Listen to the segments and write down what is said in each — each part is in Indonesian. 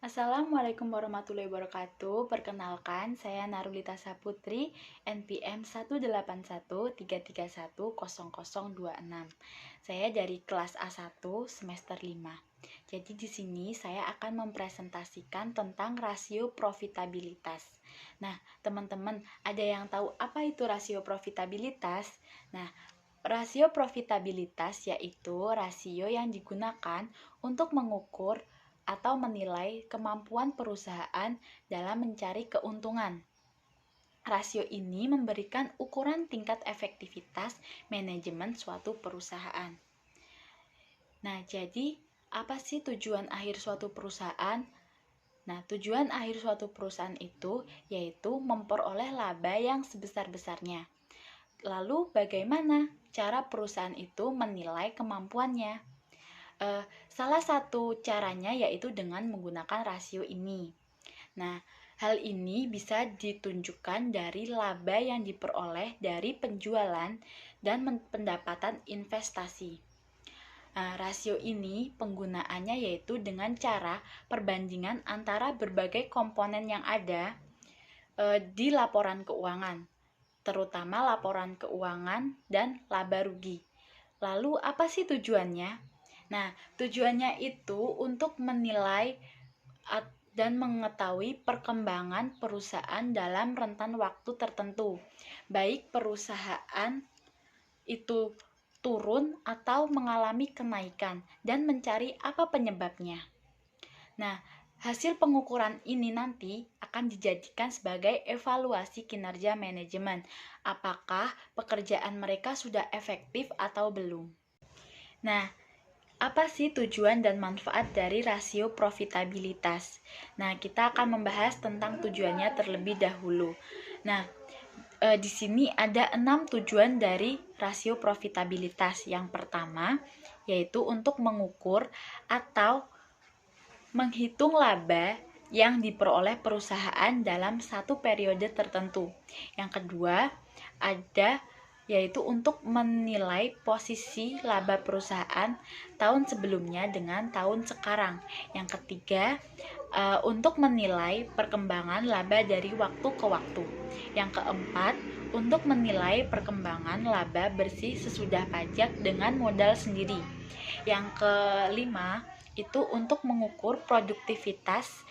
Assalamualaikum warahmatullahi wabarakatuh. Perkenalkan, saya Narulita Saputri, NPM 18133100026. Saya dari kelas A1 semester 5. Jadi di sini saya akan mempresentasikan tentang rasio profitabilitas. Nah, teman-teman, ada yang tahu apa itu rasio profitabilitas? Nah, rasio profitabilitas yaitu rasio yang digunakan untuk mengukur atau menilai kemampuan perusahaan dalam mencari keuntungan. Rasio ini memberikan ukuran tingkat efektivitas manajemen suatu perusahaan. Nah, jadi apa sih tujuan akhir suatu perusahaan? Nah, tujuan akhir suatu perusahaan itu yaitu memperoleh laba yang sebesar-besarnya. Lalu bagaimana cara perusahaan itu menilai kemampuannya? Salah satu caranya yaitu dengan menggunakan rasio ini. Nah, hal ini bisa ditunjukkan dari laba yang diperoleh dari penjualan dan pendapatan investasi. Nah, rasio ini penggunaannya yaitu dengan cara perbandingan antara berbagai komponen yang ada di laporan keuangan, terutama laporan keuangan dan laba rugi. Lalu apa sih tujuannya? Nah, tujuannya itu untuk menilai dan mengetahui perkembangan perusahaan dalam rentan waktu tertentu. Baik perusahaan itu turun atau mengalami kenaikan dan mencari apa penyebabnya. Nah, hasil pengukuran ini nanti akan dijadikan sebagai evaluasi kinerja manajemen. Apakah pekerjaan mereka sudah efektif atau belum? Nah, apa sih tujuan dan manfaat dari rasio profitabilitas? Nah, kita akan membahas tentang tujuannya terlebih dahulu. Nah, di sini ada 6 tujuan dari rasio profitabilitas. Yang pertama, yaitu untuk mengukur atau menghitung laba yang diperoleh perusahaan dalam satu periode tertentu. Yang kedua, ada yaitu untuk menilai posisi laba perusahaan tahun sebelumnya dengan tahun sekarang. Yang ketiga, untuk menilai perkembangan laba dari waktu ke waktu. Yang keempat, untuk menilai perkembangan laba bersih sesudah pajak dengan modal sendiri. Yang kelima, itu untuk mengukur produktivitas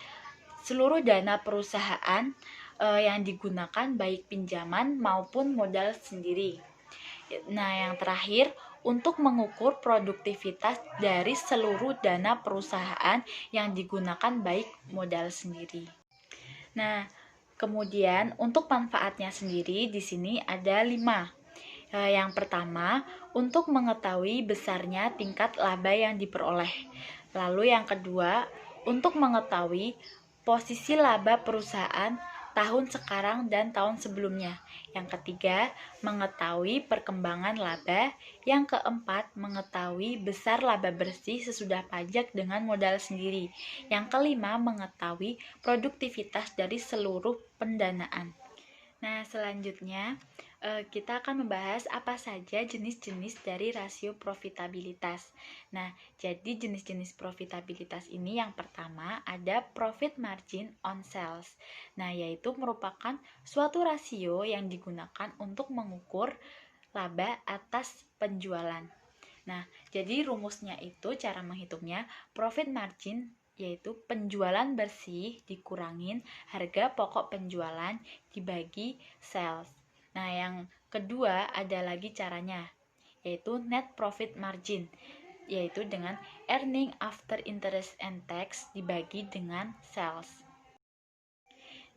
seluruh dana perusahaan yang digunakan baik pinjaman maupun modal sendiri. Nah, yang terakhir untuk mengukur produktivitas dari seluruh dana perusahaan yang digunakan baik modal sendiri. Nah, kemudian untuk manfaatnya sendiri di sini ada 5. Yang pertama, untuk mengetahui besarnya tingkat laba yang diperoleh. Lalu yang kedua, untuk mengetahui posisi laba perusahaan tahun sekarang dan tahun sebelumnya. Yang ketiga, mengetahui perkembangan laba. Yang keempat, mengetahui besar laba bersih sesudah pajak dengan modal sendiri. Yang kelima, mengetahui produktivitas dari seluruh pendanaan. Nah, selanjutnya kita akan membahas apa saja jenis-jenis dari rasio profitabilitas. Nah, jadi jenis-jenis profitabilitas ini yang pertama ada profit margin on sales. Nah, yaitu merupakan suatu rasio yang digunakan untuk mengukur laba atas penjualan. Nah, jadi rumusnya itu cara menghitungnya profit margin yaitu penjualan bersih dikurangin harga pokok penjualan dibagi sales. Nah, yang kedua ada lagi caranya, yaitu net profit margin, yaitu dengan earning after interest and tax dibagi dengan sales.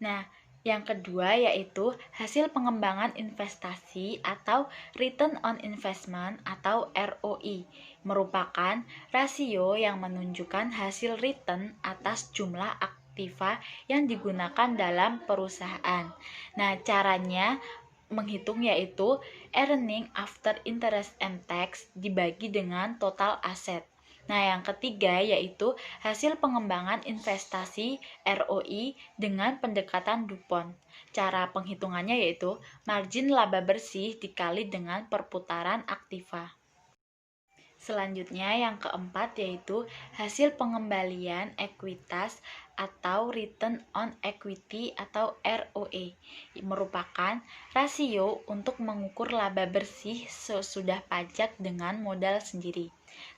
Nah, yang kedua yaitu hasil pengembangan investasi atau return on investment atau ROI, merupakan rasio yang menunjukkan hasil return atas jumlah aktiva yang digunakan dalam perusahaan. Nah, caranya menghitung yaitu earning after interest and tax dibagi dengan total aset. Nah, yang ketiga yaitu hasil pengembangan investasi ROI dengan pendekatan DuPont. Cara penghitungannya yaitu margin laba bersih dikali dengan perputaran aktiva. Selanjutnya yang keempat yaitu hasil pengembalian ekuitas atau return on equity atau ROE, merupakan rasio untuk mengukur laba bersih sesudah pajak dengan modal sendiri.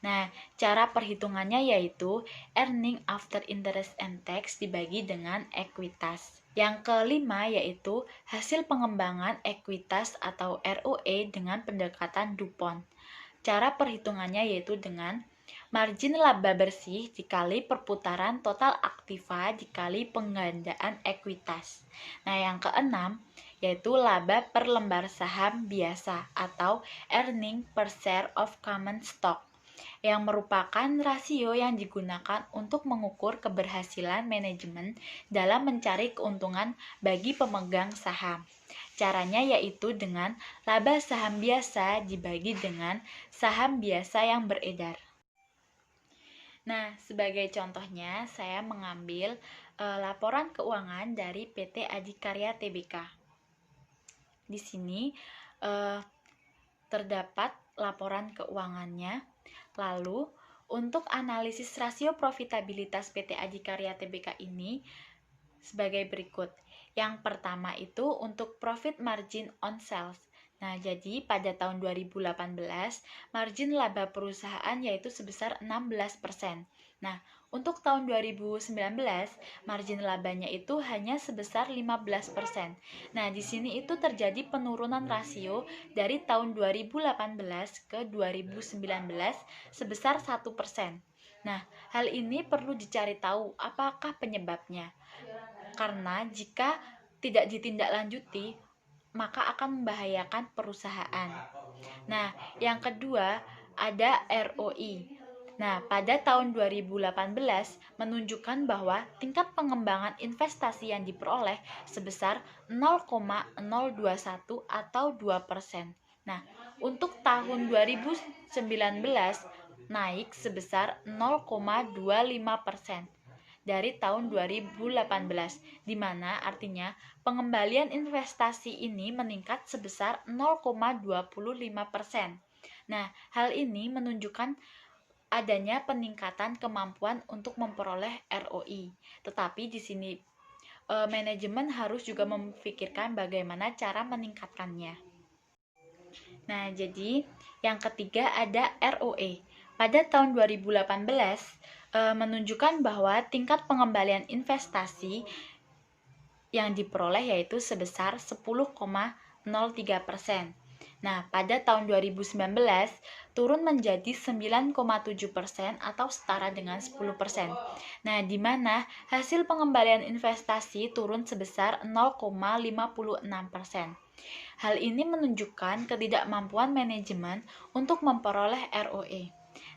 Nah, cara perhitungannya yaitu earning after interest and tax dibagi dengan ekuitas. Yang kelima yaitu hasil pengembangan ekuitas atau ROE dengan pendekatan DuPont. Cara perhitungannya yaitu dengan margin laba bersih dikali perputaran total aktiva dikali penggandaan ekuitas. Nah, yang keenam yaitu laba per lembar saham biasa atau earning per share of common stock, yang merupakan rasio yang digunakan untuk mengukur keberhasilan manajemen dalam mencari keuntungan bagi pemegang saham. Caranya yaitu dengan laba saham biasa dibagi dengan saham biasa yang beredar. Nah, sebagai contohnya saya mengambil laporan keuangan dari PT Adikarya Tbk. Di sini terdapat laporan keuangannya. Lalu, untuk analisis rasio profitabilitas PT Adikarya Tbk ini sebagai berikut. Yang pertama itu untuk profit margin on sales. Nah, jadi pada tahun 2018, margin laba perusahaan yaitu sebesar 16%. Nah, untuk tahun 2019, margin labanya itu hanya sebesar 15%. Nah, di sini itu terjadi penurunan rasio dari tahun 2018 ke 2019 sebesar 1%. Nah, hal ini perlu dicari tahu apakah penyebabnya. Karena jika tidak ditindaklanjuti, maka akan membahayakan perusahaan. Nah, yang kedua ada ROI. Nah, pada tahun 2018 menunjukkan bahwa tingkat pengembangan investasi yang diperoleh sebesar 0,021 atau 2%. Nah, untuk tahun 2019 naik sebesar 0,25% dari tahun 2018, di mana artinya pengembalian investasi ini meningkat sebesar 0,25%. Nah, hal ini menunjukkan adanya peningkatan kemampuan untuk memperoleh ROI. Tetapi di sini manajemen harus juga memikirkan bagaimana cara meningkatkannya. Nah, jadi yang ketiga ada ROE. Pada tahun 2018 menunjukkan bahwa tingkat pengembalian investasi yang diperoleh yaitu sebesar 10,03%. Nah, pada tahun 2019 turun menjadi 9,7% atau setara dengan 10%. Nah, di mana hasil pengembalian investasi turun sebesar 0,56%. Hal ini menunjukkan ketidakmampuan manajemen untuk memperoleh ROE.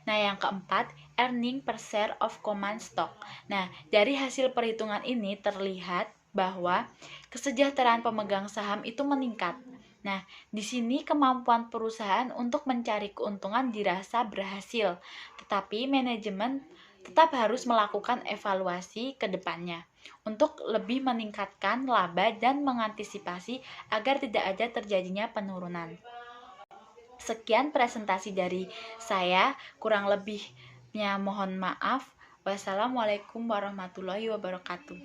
Nah, yang keempat, earning per share of common stock. Nah, dari hasil perhitungan ini terlihat bahwa kesejahteraan pemegang saham itu meningkat. Nah, di sini kemampuan perusahaan untuk mencari keuntungan dirasa berhasil, tetapi manajemen tetap harus melakukan evaluasi ke depannya untuk lebih meningkatkan laba dan mengantisipasi agar tidak ada terjadinya penurunan. Sekian presentasi dari saya, kurang lebihnya mohon maaf. Wassalamualaikum warahmatullahi wabarakatuh.